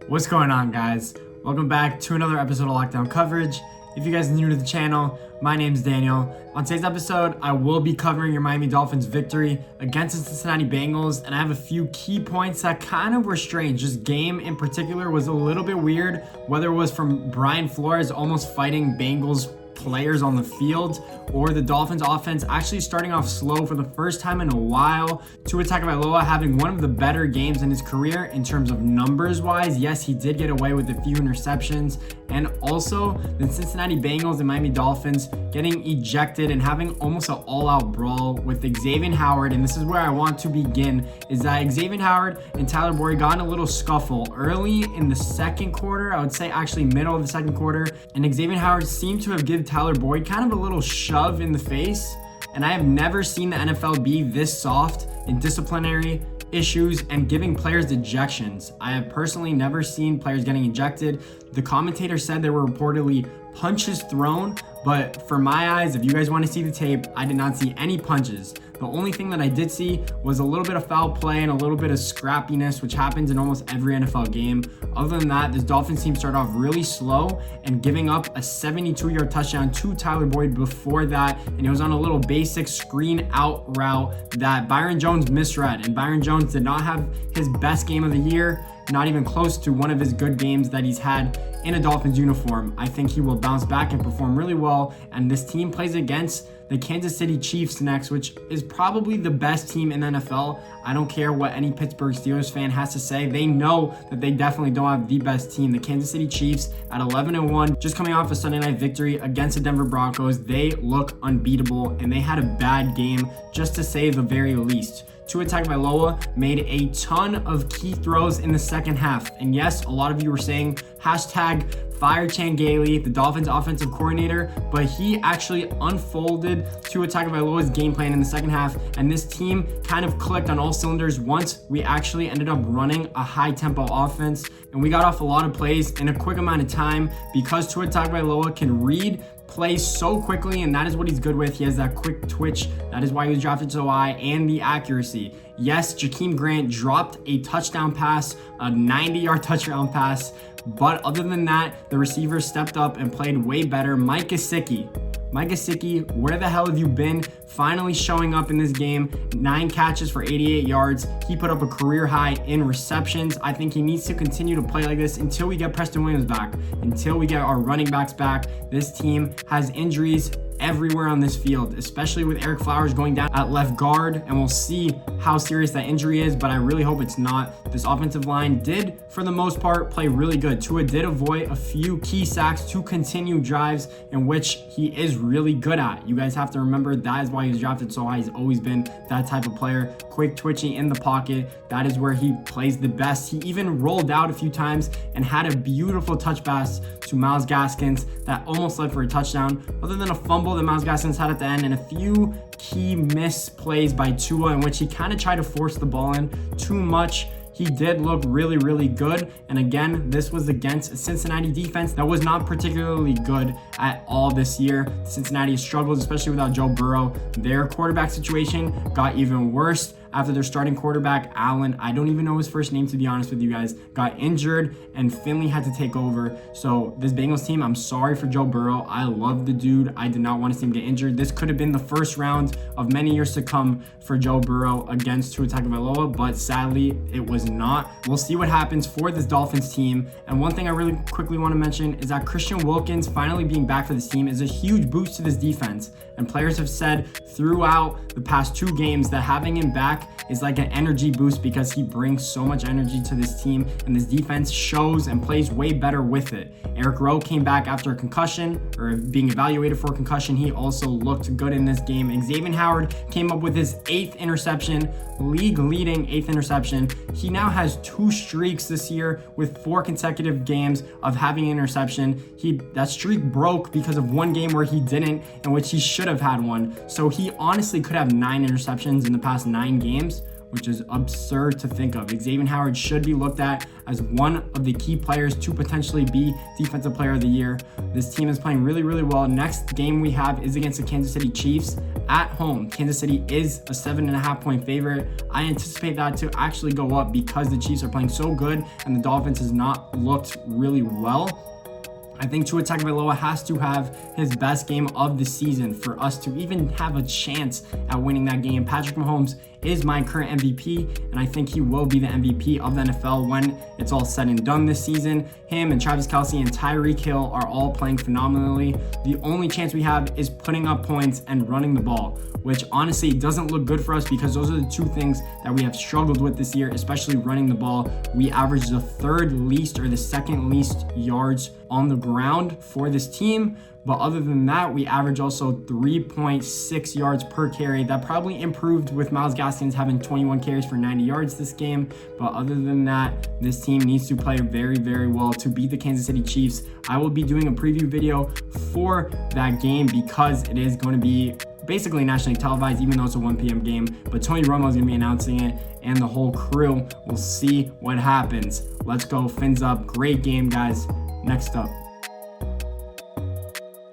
What's going on, guys? Welcome back to another episode of Lockdown Coverage. If you guys are new to the channel, my name's Daniel. On today's episode, I will be covering your Miami Dolphins victory against the Cincinnati Bengals, and I have a few key points that kind of were strange. This game in particular was a little bit weird, whether it was from Brian Flores almost fighting Bengals players on the field, or the Dolphins offense actually starting off slow for the first time in a while. Tua Tagovailoa having one of the better games in his career in terms of numbers wise. Yes, he did get away with a few interceptions, and also the Cincinnati Bengals and Miami Dolphins getting ejected and having almost an all-out brawl with Xavier Howard. And this is where I want to begin, is that Xavier Howard and Tyler Boyd got in a little scuffle early in the second quarter. I would say actually middle of the second quarter, and Xavier Howard seemed to have given Tyler Boyd kind of a little shove in the face. And I have never seen the NFL be this soft in disciplinary issues and giving players ejections. I have personally never seen players getting ejected. The commentator said there were reportedly punches thrown, but for my eyes, if you guys want to see the tape, I did not see any punches. The only thing that I did see was a little bit of foul play and a little bit of scrappiness, which happens in almost every NFL game. Other than that, this Dolphins team started off really slow and giving up a 72-yard touchdown to Tyler Boyd before that, and it was on a little basic screen out route that Byron Jones misread, and Byron Jones did not have his best game of the year, not even close to one of his good games that he's had in a Dolphins uniform. I think he will bounce back and perform really well, and this team plays against the Kansas City Chiefs next, which is probably the best team in the NFL. I don't care what any Pittsburgh Steelers fan has to say. They know that they definitely don't have the best team. The Kansas City Chiefs at 11-1, just coming off a Sunday night victory against the Denver Broncos. They look unbeatable, and they had a bad game, just to say the very least. Tua Tagovailoa made a ton of key throws in the second half. And yes, a lot of you were saying hashtag fire Chan Gailey, the Dolphins offensive coordinator, but he actually unfolded Tua Tagovailoa's game plan in the second half, and this team kind of clicked on all cylinders once we actually ended up running a high tempo offense, and we got off a lot of plays in a quick amount of time because Tua Tagovailoa can read plays so quickly, and that is what he's good with. He has that quick twitch. That is why he was drafted so high, and the accuracy. Yes, Jakeem Grant dropped a touchdown pass, a 90-yard touchdown pass, but other than that, the receivers stepped up and played way better. Mike Gesicki, where the hell have you been? Finally showing up in this game. 9 catches for 88 yards. He put up a career high in receptions. I think he needs to continue to play like this until we get Preston Williams back, until we get our running backs back. This team has injuries everywhere on this field, especially with Eric Flowers going down at left guard, and we'll see how serious that injury is, but I really hope it's not. This offensive line did, for the most part, play really good. Tua did avoid a few key sacks to continue drives in which he is really good at. You guys have to remember that is why he's drafted so high. He's always been that type of player, quick twitching in the pocket. That is where he plays the best. He even rolled out a few times and had a beautiful touch pass to Myles Gaskins that almost led for a touchdown. Other than a fumble that Myles Gaskins had at the end and a few key misplays by Tua in which he kind of tried to force the ball in too much, he did look really, really good. And again, this was against a Cincinnati defense that was not particularly good at all this year. Cincinnati struggled, especially without Joe Burrow. Their quarterback situation got even worse after their starting quarterback, Allen, I don't even know his first name to be honest with you guys, got injured and Finley had to take over. So this Bengals team, I'm sorry for Joe Burrow. I love the dude. I did not want to see him get injured. This could have been the first round of many years to come for Joe Burrow against Tua Tagovailoa, but sadly it was not. We'll see what happens for this Dolphins team. And one thing I really quickly want to mention is that Christian Wilkins finally being back for this team is a huge boost to this defense. And players have said throughout the past 2 games that having him back is like an energy boost because he brings so much energy to this team, and this defense shows and plays way better with it. Eric Rowe came back after a concussion, or being evaluated for a concussion. He also looked good in this game. Xavier Howard came up with his 8th interception, league-leading 8th interception. He now has 2 streaks this year with 4 consecutive games of having an interception. That streak broke because of one game where he didn't, in which he should have had one. So he honestly could have 9 interceptions in the past 9 games, which is absurd to think of. Xavier Howard should be looked at as one of the key players to potentially be Defensive Player of the Year. This team is playing really, really well. Next game we have is against the Kansas City Chiefs at home. Kansas City is a 7.5-point favorite. I anticipate that to actually go up because the Chiefs are playing so good and the Dolphins has not looked really well. I think Tua Tagovailoa has to have his best game of the season for us to even have a chance at winning that game. Patrick Mahomes is my current MVP, and I think he will be the MVP of the NFL when it's all said and done this season. Him and Travis Kelce and Tyreek Hill are all playing phenomenally. The only chance we have is putting up points and running the ball, which honestly doesn't look good for us because those are the two things that we have struggled with this year, especially running the ball. We averaged the third least or the second least yards on the ground for this team. But other than that, we average also 3.6 yards per carry. That probably improved with Myles Gaskins having 21 carries for 90 yards this game. But other than that, this team needs to play very, very well to beat the Kansas City Chiefs. I will be doing a preview video for that game because it is going to be basically nationally televised, even though it's a 1 p.m. game. But Tony Romo is going to be announcing it, and the whole crew. We'll see what happens. Let's go, fins up. Great game, guys. Next up.